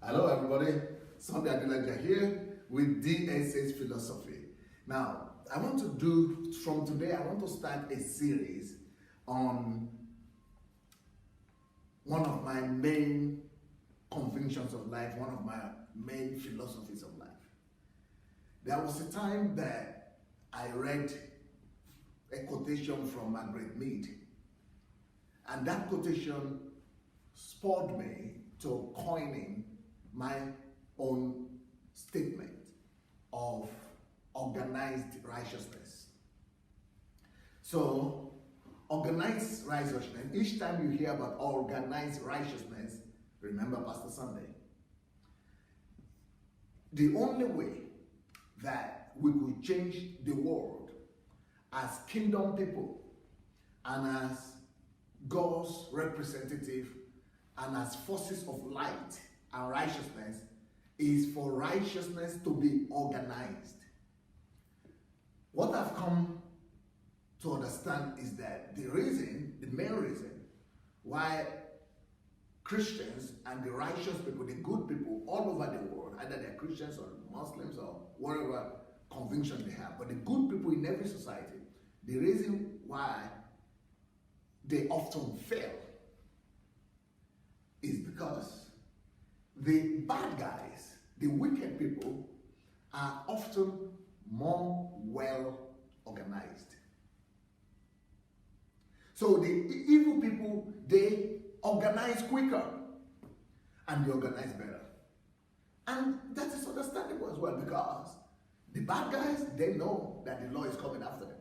Hello everybody, Sunday Adelaja here with DSA's philosophy. Now, I want to start a series on one of my main convictions of life, one of my main philosophies of life. There was a time that I read a quotation from Margaret Mead, and that quotation spurred me to coining my own statement of organized righteousness. So, organized righteousness, each time you hear about organized righteousness, remember Pastor Sunday. The only way that we could change the world as kingdom people and as God's representative and as forces of light and righteousness is for righteousness to be organized. What I've come to understand is that the main reason why Christians and the righteous people, the good people all over the world, either they're Christians or Muslims or whatever conviction they have, but the good people in every society, the reason why they often fail is because the bad guys, the wicked people, are often more well organized. So the evil people, they organize quicker and they organize better. And that is understandable as well, because the bad guys, they know that the law is coming after them.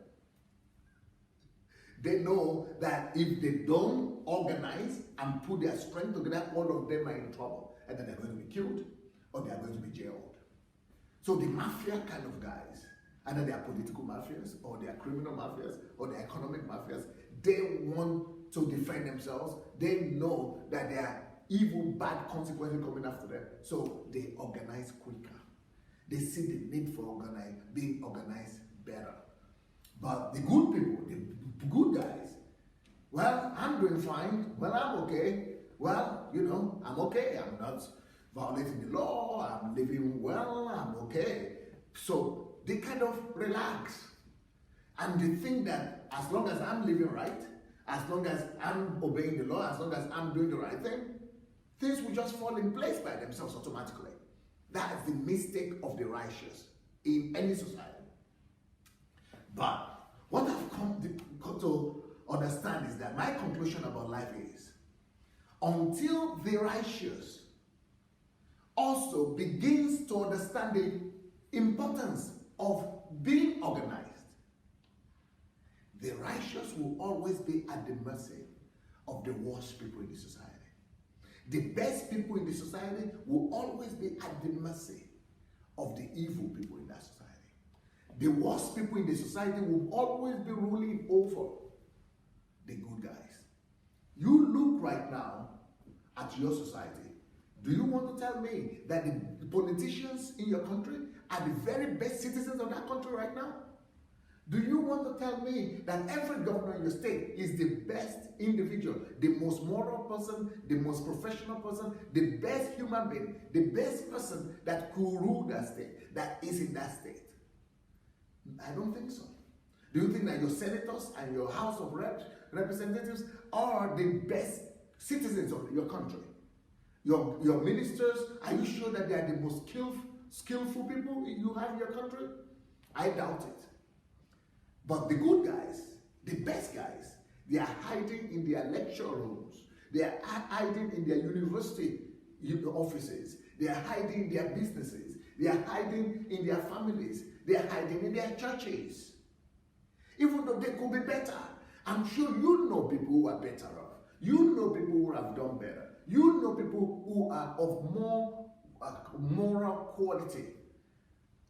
They know that if they don't organize and put their strength together, all of them are in trouble. Either they're going to be killed or they are going to be jailed. So the mafia kind of guys, either they are political mafias or they are criminal mafias or they are economic mafias, they want to defend themselves. They know that there are evil, bad consequences coming after them. So they organize quicker. They see the need for being organized better. But the good people, the good guys, well, I'm doing fine. Well, I'm okay. Well, I'm okay. I'm not violating the law. I'm living well. I'm okay. So they kind of relax. And they think that as long as I'm living right, as long as I'm obeying the law, as long as I'm doing the right thing, things will just fall in place by themselves automatically. That is the mistake of the righteous in any society. But what I've come to understand is that my conclusion about life is, until the righteous also begins to understand the importance of being organized, the righteous will always be at the mercy of the worst people in the society. The best people in the society will always be at the mercy of the evil people in that society. The worst people in the society will always be ruling over the good guys. You look right now at your society. Do you want to tell me that the politicians in your country are the very best citizens of that country right now? Do you want to tell me that every governor in your state is the best individual, the most moral person, the most professional person, the best human being, the best person that could rule that state, that is in that state? I don't think so. Do you think that your senators and your House of Representatives are the best citizens of your country? Your ministers, are you sure that they are the most skillful people you have in your country? I doubt it. But the good guys, the best guys, they are hiding in their lecture rooms. They are hiding in their university offices. They are hiding in their businesses. They are hiding in their families. They are hiding in their churches. Even though they could be better. I'm sure you know people who are better off. You know people who have done better. You know people who are of more moral quality,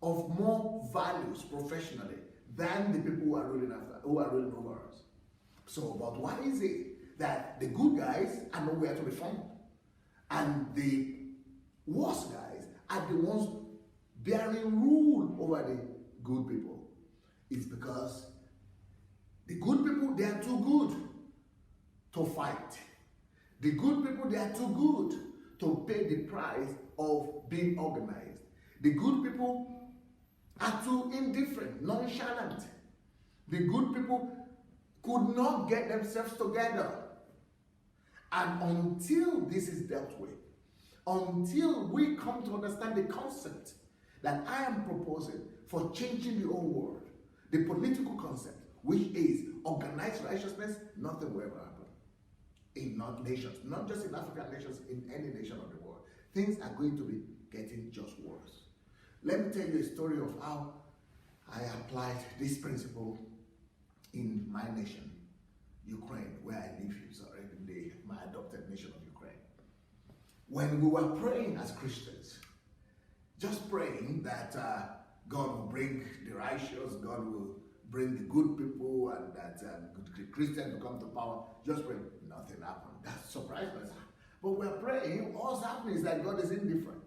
of more values professionally than the people who are ruling over us. So, but why is it that the good guys are nowhere to be found, and the worst guys are the ones bearing rule over the good people? It's because the good people, they are too good to fight. The good people, they are too good to pay the price of being organized. The good people are too indifferent, nonchalant. The good people could not get themselves together. And until this is dealt with, until we come to understand the concept that I am proposing for changing the whole world, the political concept, which is organized righteousness, nothing will ever happen in nations, not just in African nations, in any nation of the world. Things are going to be getting just worse. Let me tell you a story of how I applied this principle in my nation, Ukraine, where I live, my adopted nation of Ukraine. When we were praying as Christians, just praying that God will bring the righteous, God will bring the good people, and that good Christians will come to power, just praying, nothing happened. That surprised us. But we're praying, what's happening is that God is indifferent.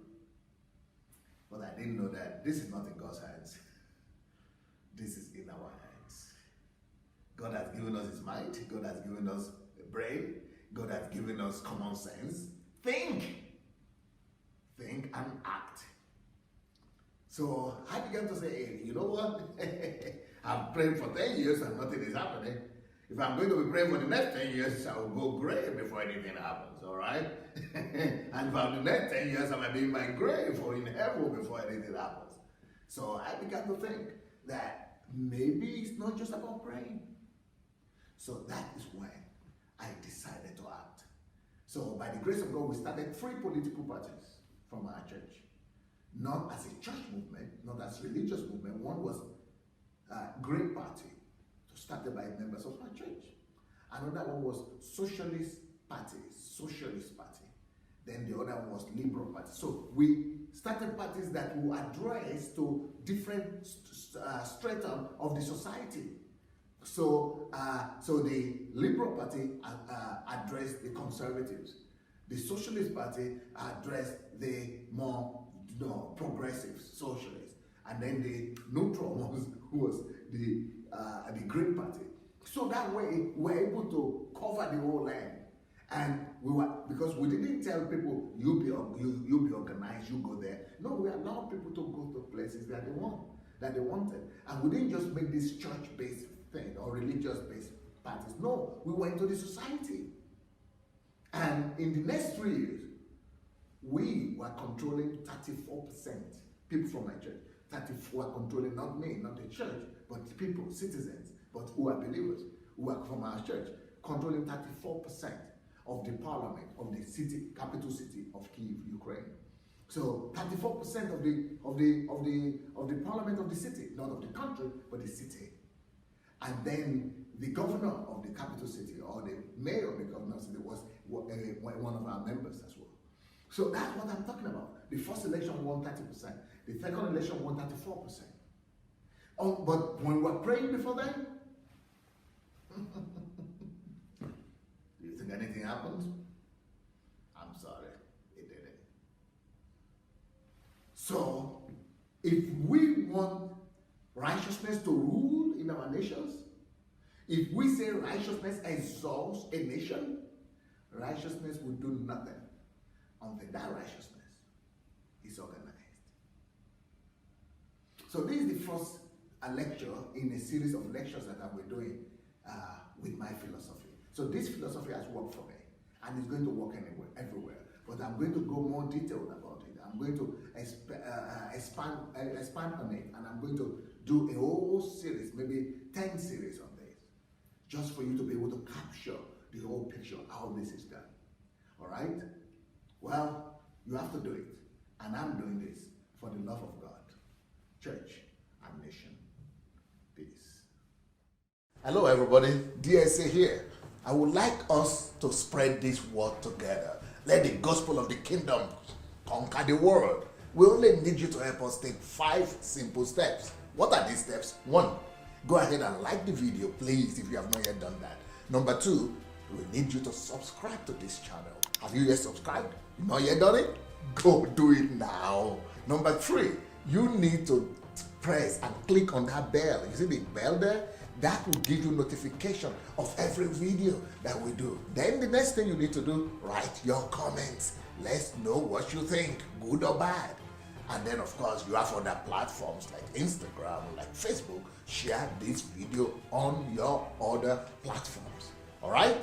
But I didn't know that this is not in God's hands. This is in our hands. God has given us his mind. God has given us a brain. God has given us common sense. Think and act. So I began to say, hey, you know what? I've prayed for 10 years and nothing is happening. If I'm going to be praying for the next 10 years, I will go grave before anything happens, all right? And for the next 10 years, I might be in my grave or in heaven before anything happens. So I began to think that maybe it's not just about praying. So that is when I decided to act. So by the grace of God, we started 3 political parties from our church. Not as a church movement, not as a religious movement. One was Green Party, started by members of our church. Another one was Socialist Party. Then the other one was Liberal Party. So we started parties that will address to different strata of the society. So the Liberal Party addressed the conservatives. The Socialist Party addressed the more progressive socialists. And then the neutral ones was the Green Party. So that way we were able to cover the whole land. And because we didn't tell people, you be organized, you go there. No, we allowed people to go to places that they wanted. And we didn't just make this church-based thing or religious-based parties. No, we went to the society. And in the next 3 years, we were controlling 34%. People from my church, 34 were controlling, not me, not the church, but people, citizens, but who are believers, who are from our church, controlling 34% of the parliament of the city, capital city of Kyiv, Ukraine. So 34% of the parliament of the city, not of the country, but the city. And then the governor of the capital city, or the mayor of the capital city, was one of our members as well. So that's what I'm talking about. The first election won 30%. The second election won 34%. But when we were praying before then, do you think anything happened? I'm sorry, it didn't. So, if we want righteousness to rule in our nations, if we say righteousness exalts a nation, righteousness will do nothing until that righteousness is organized. So this is the first lecture in a series of lectures that I will be doing with my philosophy. So this philosophy has worked for me, and it's going to work everywhere. But I'm going to go more detailed about it. I'm going to expand on it, and I'm going to do a whole series, maybe 10 series on this, just for you to be able to capture the whole picture, how this is done. All right? Well, you have to do it. And I'm doing this for the love of God, church, and nation. Peace. Hello, everybody. DSA here. I would like us to spread this word together. Let the gospel of the kingdom conquer the world. We only need you to help us take 5 simple steps. What are these steps? 1, go ahead and like the video, please, if you have not yet done that. Number 2, we need you to subscribe to this channel. Have you yet subscribed? You not yet done it? Go do it now. Number 3, you need to press and click on that bell. You see the bell there? That will give you notification of every video that we do. Then the next thing you need to do, write your comments. Let's know what you think, good or bad. And then of course you have other platforms like Instagram, like Facebook. Share this video on your other platforms. All right?